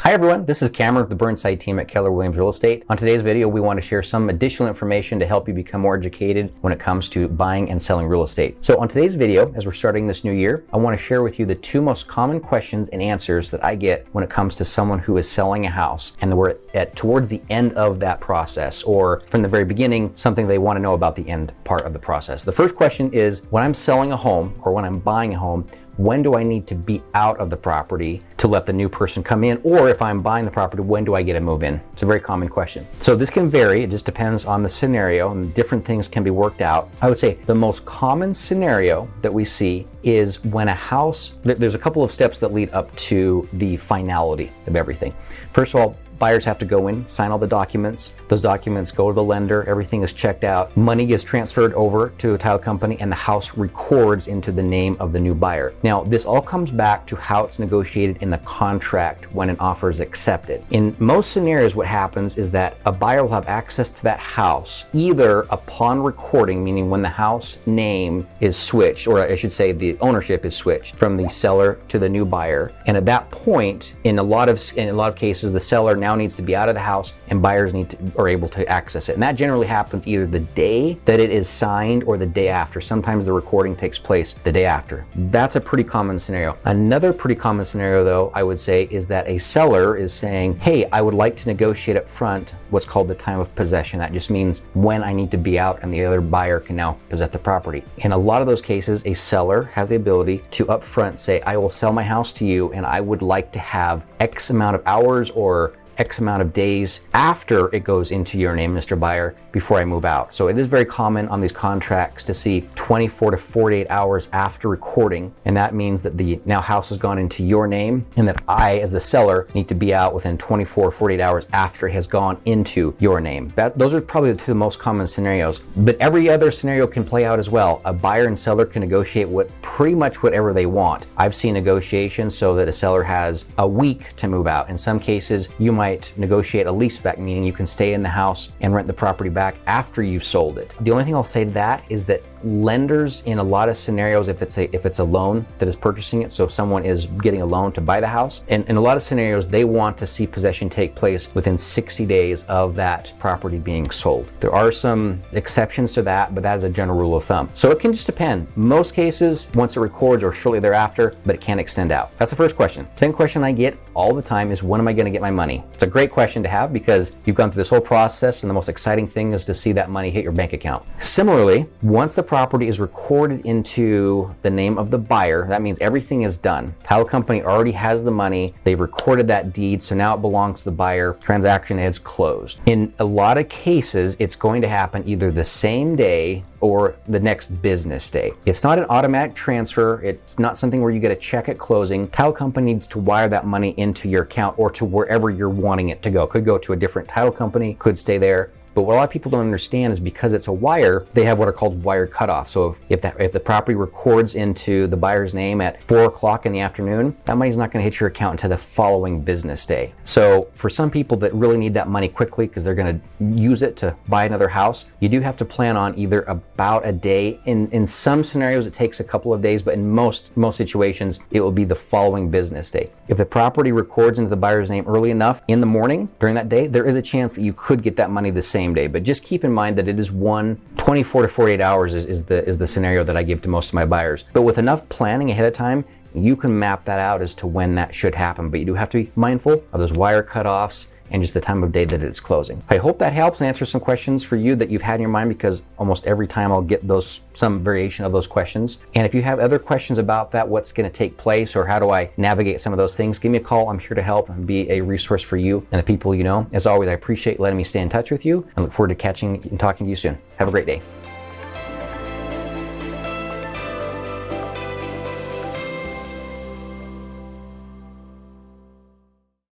Hi everyone, this is Cameron with the Burnside team at Keller Williams Real Estate. On today's video, we want to share some additional information to help you become more educated when it comes to buying and selling real estate. So on today's video, as we're starting this new year, I want to share with you the two most common questions and answers that I get when it comes to someone who is selling a house and we're towards the end of that process, or from the very beginning, something they want to know about the end part of the process. The first question is, when I'm selling a home or when I'm buying a home, when do I need to be out of the property to let the new person come in? Or if I'm buying the property, when do I get to move in? It's a very common question. So this can vary. It just depends on the scenario, and different things can be worked out. I would say the most common scenario that we see is when a house, there's a couple of steps that lead up to the finality of everything. First of all, buyers have to go in, sign all the documents. Those documents go to the lender, everything is checked out, money gets transferred over to a title company, and the house records into the name of the new buyer. Now, this all comes back to how it's negotiated in the contract when an offer is accepted. In most scenarios, what happens is that a buyer will have access to that house either upon recording, meaning when the house name is switched, or I should say the ownership is switched from the seller to the new buyer. And at that point, in a lot of cases, the seller now needs to be out of the house and buyers are able to access it. And that generally happens either the day that it is signed or the day after. Sometimes the recording takes place the day after. That's a pretty common scenario. Another pretty common scenario, though, I would say, is that a seller is saying, hey, I would like to negotiate up front what's called the time of possession. That just means when I need to be out and the other buyer can now possess the property. In a lot of those cases, a seller has the ability to upfront say, I will sell my house to you and I would like to have X amount of hours or X amount of days after it goes into your name, Mr. Buyer, before I move out. So it is very common on these contracts to see 24 to 48 hours after recording. And that means that the now house has gone into your name and that I, as the seller, need to be out within 24 or 48 hours after it has gone into your name. Those are probably the two most common scenarios, but every other scenario can play out as well. A buyer and seller can negotiate pretty much whatever they want. I've seen negotiations so that a seller has a week to move out. In some cases, you might negotiate a lease back, meaning you can stay in the house and rent the property back after you've sold it. The only thing I'll say to that is that lenders, in a lot of scenarios, if it's a loan that is purchasing it, so if someone is getting a loan to buy the house, and in a lot of scenarios, they want to see possession take place within 60 days of that property being sold. There are some exceptions to that, but that is a general rule of thumb. So it can just depend. Most cases, once it records or shortly thereafter, but it can extend out. That's the first question. Second question I get all the time is, when am I going to get my money? It's a great question to have because you've gone through this whole process and the most exciting thing is to see that money hit your bank account. Similarly, once the property is recorded into the name of the buyer, that means everything is done. Title company already has the money. They've recorded that deed, so now it belongs to the buyer. Transaction is closed. In a lot of cases, it's going to happen either the same day or the next business day. It's not an automatic transfer. It's not something where you get a check at closing. Title company needs to wire that money into your account or to wherever you're wanting it to go. Could go to a different title company, could stay there. But what a lot of people don't understand is because it's a wire, they have what are called wire cutoff. So if the property records into the buyer's name at 4 o'clock in the afternoon, that money's not going to hit your account until the following business day. So for some people that really need that money quickly because they're going to use it to buy another house, you do have to plan on either about a day. In some scenarios, it takes a couple of days, but in most situations, it will be the following business day. If the property records into the buyer's name early enough in the morning during that day, there is a chance that you could get that money the same day. But just keep in mind that it is 24 to 48 hours is the scenario that I give to most of my buyers. But with enough planning ahead of time, you can map that out as to when that should happen. But you do have to be mindful of those wire cutoffs and just the time of day that it's closing. I hope that helps and answers some questions for you that you've had in your mind, because almost every time I'll get some variation of those questions. And if you have other questions about that, what's going to take place or how do I navigate some of those things, give me a call. I'm here to help and be a resource for you and the people you know. As always, I appreciate letting me stay in touch with you and look forward to catching and talking to you soon. Have a great day.